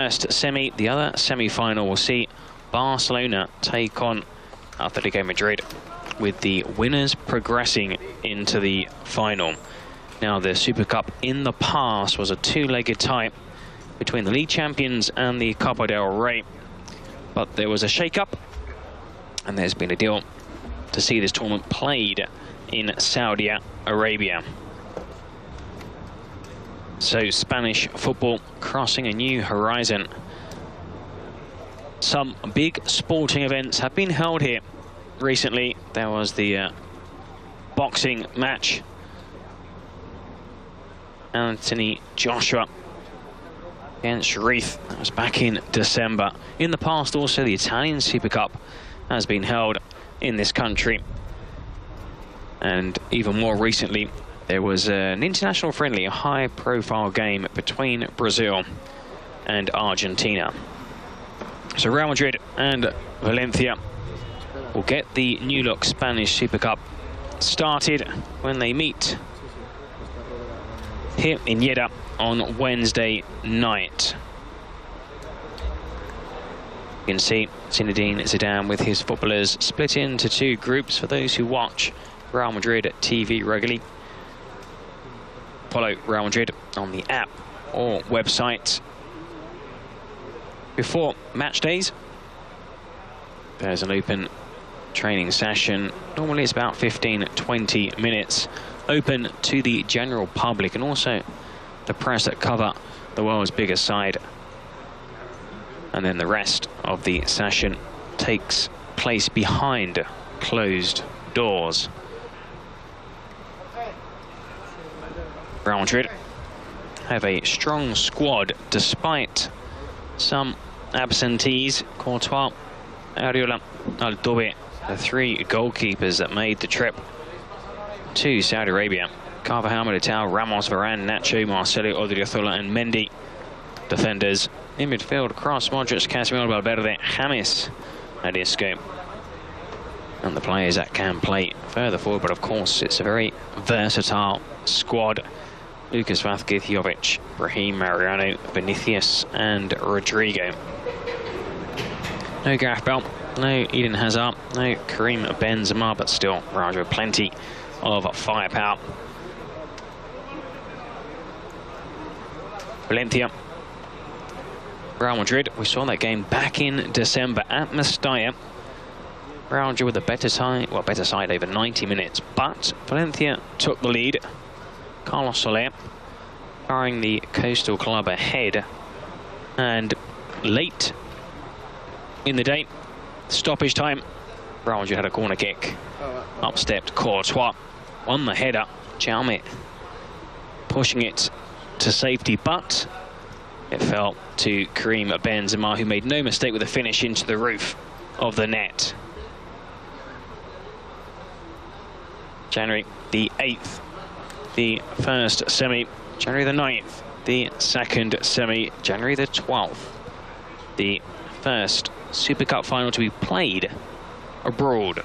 First semi, the other semi-final will see Barcelona take on Atletico Madrid, with the winners progressing into the final. Now, the Super Cup in the past was a two-legged tie between the league champions and the Copa del Rey, but there was a shake-up, and there's been a deal to see this tournament played in Saudi Arabia. So Spanish football crossing a new horizon. Some big sporting events have been held here recently. There was the boxing match. Anthony Joshua against Reith. That was back in December. In the past also, the Italian Super Cup has been held in this country. And even more recently, there was an international friendly, a high-profile game between Brazil and Argentina. So Real Madrid and Valencia will get the new-look Spanish Super Cup started when they meet here in Jeddah on Wednesday night. You can see Zinedine Zidane with his footballers split into two groups. For those who watch Real Madrid TV regularly, follow Real Madrid on the app or website. Before match days, there's an open training session. Normally it's about 15-20 minutes, open to the general public and also the press that cover the world's biggest side. And then the rest of the session takes place behind closed doors. Real Madrid have a strong squad despite some absentees. Courtois, Ariola, Altobe, the three goalkeepers that made the trip to Saudi Arabia. Carvajal, Militao, Ramos, Varane, Nacho, Marcelo, Odriozola and Mendy. Defenders in midfield, Cross, Modric, Casemiro, Valverde, James, and Isco. And the players that can play further forward, but of course it's a very versatile squad. Lucas Vázquez, Jovic, Brahim, Mariano, Vinicius and Rodrigo. No Gareth Bale, no Eden Hazard, no Karim Benzema, but still Raja with plenty of firepower. Valencia, Real Madrid, we saw that game back in December at Mestalla. Real Madrid with a better side over 90 minutes, but Valencia took the lead. Carlos Soler carrying the Coastal Club ahead, and late in the day, stoppage time, Real Madrid had a corner kick. Up stepped Courtois, won the header. Jaume pushing it to safety, but it fell to Karim Benzema, who made no mistake with a finish into the roof of the net. January the 8th, the first semi. January the 9th, the second semi. January the 12th, the first Super Cup final to be played abroad.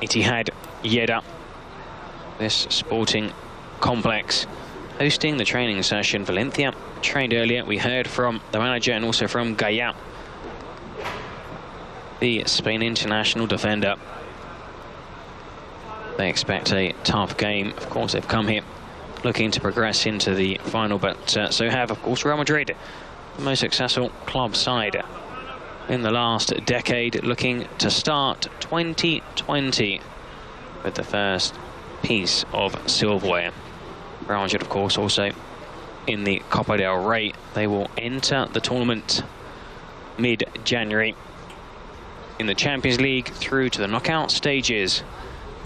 Etihad Jeddah, this sporting complex, hosting the training session. Valencia trained earlier. We heard from the manager and also from Gaya, the Spain international defender. They expect a tough game. Of course, they've come here looking to progress into the final, but so have, of course, Real Madrid, the most successful club side in the last decade, looking to start 2020 with the first piece of silverware. Real Madrid, of course, also in the Copa del Rey. They will enter the tournament mid-January in the Champions League through to the knockout stages,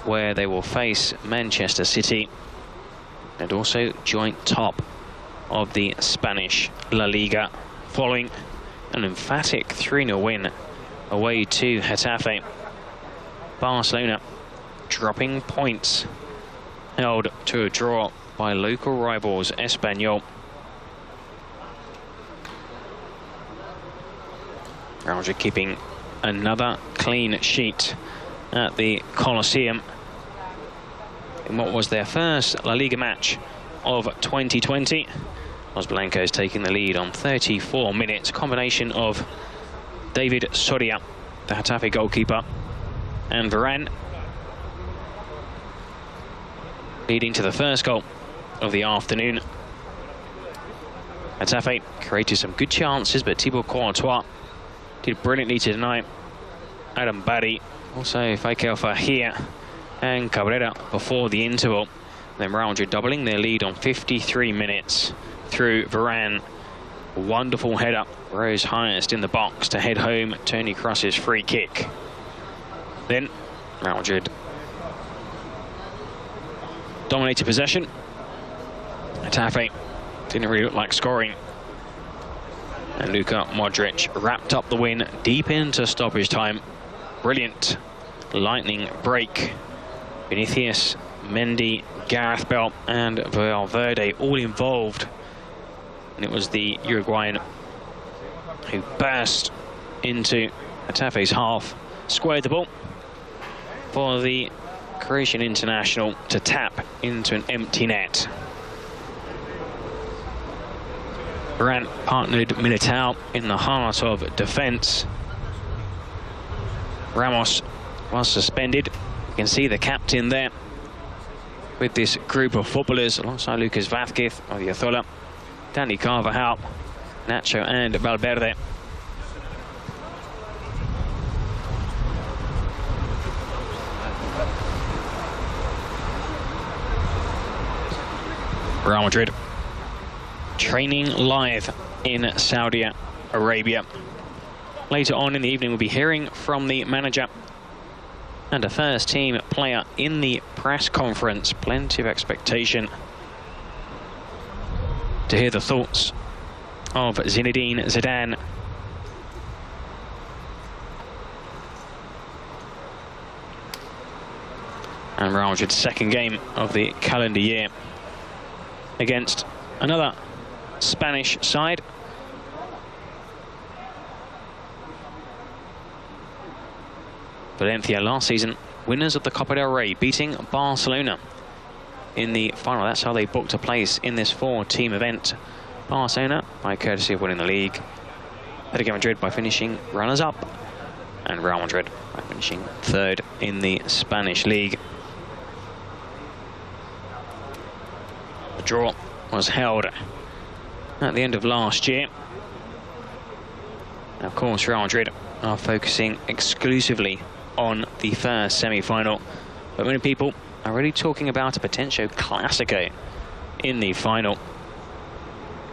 where they will face Manchester City and also joint top of the Spanish La Liga, following an emphatic 3-0 win away to Getafe. Barcelona dropping points, held to a draw by local rivals Espanyol. Real Madrid keeping another clean sheet at the Coliseum in what was their first La Liga match of 2020. Los Blancos taking the lead on 34 minutes. Combination of David Soria, the Getafe goalkeeper, and Varane, leading to the first goal of the afternoon. Getafe created some good chances, but Thibaut Courtois did brilliantly to deny Adam Barry, also Faikel Fahir and Cabrera before the interval. Then Real Madrid doubling their lead on 53 minutes through Varane. Wonderful header, rose highest in the box to head home Toni Kroos's free kick. Then Real Madrid dominated possession. Getafe didn't really look like scoring, and Luka Modric wrapped up the win deep into stoppage time. Brilliant lightning break. Vinicius, Mendy, Gareth Bale and Valverde all involved, and it was the Uruguayan who burst into Getafe's half, squared the ball for the Croatian international to tap into an empty net. Varane partnered Militao in the heart of defence. Ramos was suspended. You can see the captain there with this group of footballers alongside Lucas Vázquez, Odriozola, Dani Carvajal, Nacho and Valverde. Real Madrid training live in Saudi Arabia. Later on in the evening, we'll be hearing from the manager and a first team player in the press conference. Plenty of expectation to hear the thoughts of Zinedine Zidane. And Real Madrid's second game of the calendar year against another Spanish side. Valencia last season, winners of the Copa del Rey, beating Barcelona in the final. That's how they booked a place in this four-team event. Barcelona by courtesy of winning the league, Atletico Madrid by finishing runners-up, and Real Madrid by finishing third in the Spanish league. The draw was held at the end of last year. And of course, Real Madrid are focusing exclusively on the first semi-final, but many people are already talking about a potential Clásico in the final.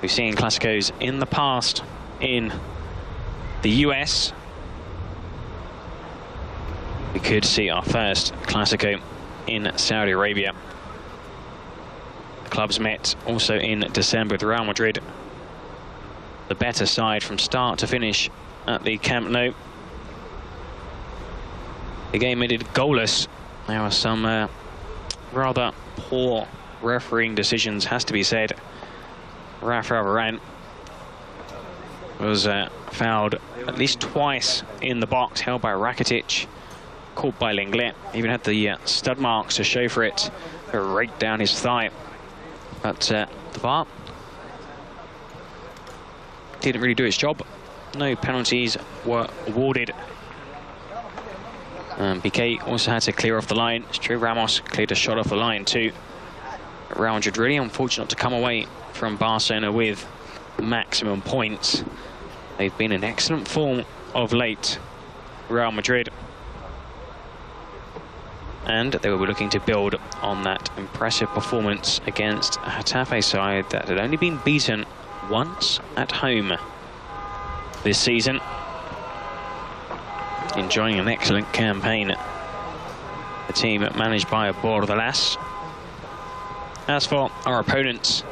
We've seen Clásicos in the past in the US. We could see our first Clásico in Saudi Arabia. The clubs met also in December with Real Madrid, the better side from start to finish at the Camp Nou. The game ended goalless. There were some rather poor refereeing decisions, has to be said. Rafael Varane was fouled at least twice in the box, held by Rakitic, caught by Lenglet. Even had the stud marks to show for it, right down his thigh. But the VAR didn't really do its job. No penalties were awarded. Piqué also had to clear off the line. It's true, Ramos cleared a shot off the line too. Real Madrid really unfortunate to come away from Barcelona with maximum points. They've been in excellent form of late, Real Madrid, and they will be looking to build on that impressive performance against a Getafe side that had only been beaten once at home this season. Enjoying an excellent campaign, the team managed by Bordalas. As for our opponents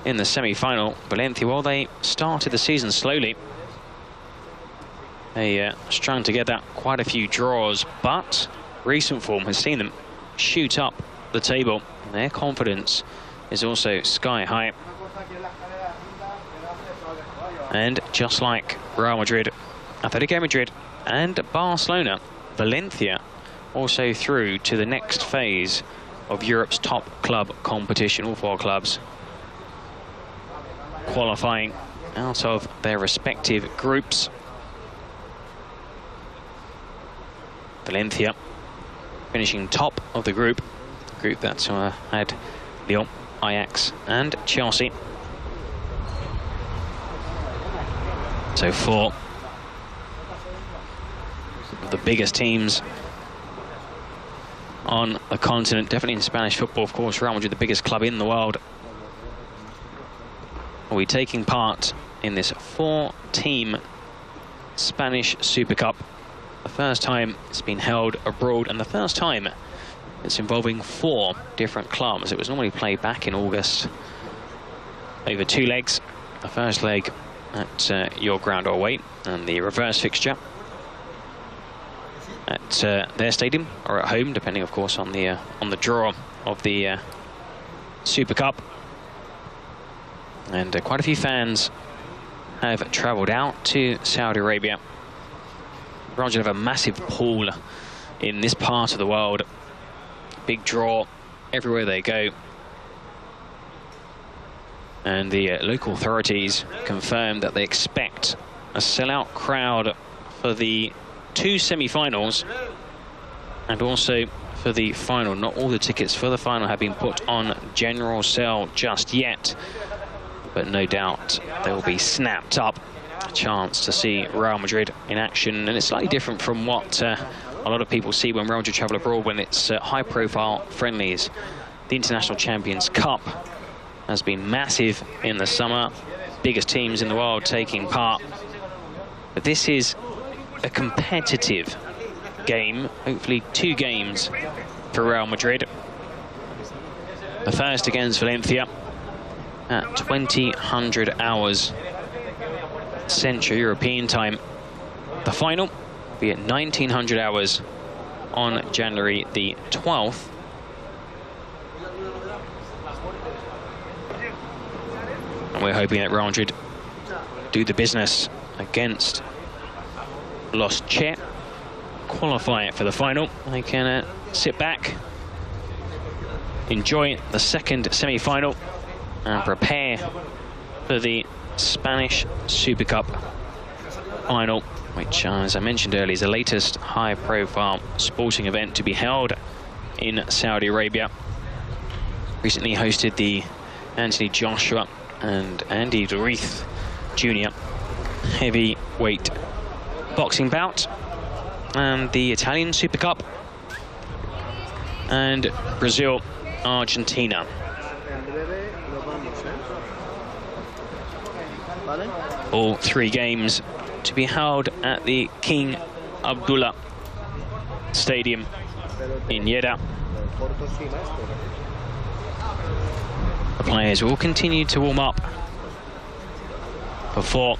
in the semi-final, Valencia, well, they started the season slowly. They strung together quite a few draws, but recent form has seen them shoot up the table. Their confidence is also sky high. And just like Real Madrid, Atletico Madrid and Barcelona, Valencia also through to the next phase of Europe's top club competition. All 4 clubs qualifying out of their respective groups. Valencia finishing top of the group that had Lyon, Ajax and Chelsea. So 4 of the biggest teams on the continent, definitely in Spanish football. Of course, Real Madrid, the biggest club in the world, will be taking part in this 4-team Spanish Super Cup. The first time it's been held abroad, and the first time it's involving 4 different clubs. It was normally played back in August over 2 legs. The first leg at your ground or away, and the reverse fixture at their stadium or at home, depending, of course, on the draw of the Super Cup. And quite a few fans have travelled out to Saudi Arabia. Real Madrid have a massive pool in this part of the world. Big draw everywhere they go. And the local authorities confirmed that they expect a sellout crowd for the 2 semi-finals and also for the final. Not all the tickets for the final have been put on general sale just yet, but no doubt they will be snapped up. A chance to see Real Madrid in action, and it's slightly different from what a lot of people see when Real Madrid travel abroad, when it's high-profile friendlies. The International Champions Cup has been massive in the summer, biggest teams in the world taking part. But this is a competitive game, hopefully 2 games for Real Madrid. The first against Valencia at 2000 hours Central European time. The final will be at 1900 hours on January the 12th. And we're hoping that Real Madrid do the business against Los Che, qualify it for the final. They can sit back, enjoy the second semi-final, and prepare for the Spanish Super Cup final, which, as I mentioned earlier, is the latest high-profile sporting event to be held in Saudi Arabia. Recently hosted the Anthony Joshua and Andy Ruiz Jr. heavyweight boxing bout, and the Italian Super Cup, and Brazil, Argentina. All 3 games to be held at the King Abdullah Stadium in Jeddah. The players will continue to warm up before,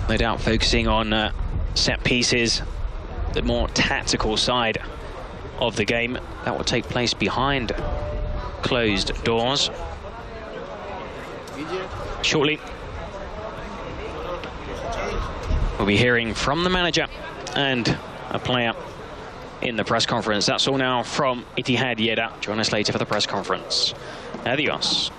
no doubt, focusing on set pieces, the more tactical side of the game. That will take place behind closed doors shortly. We'll be hearing from the manager and a player in the press conference. That's all now from Etihad Jeddah. Join us later for the press conference. Adios.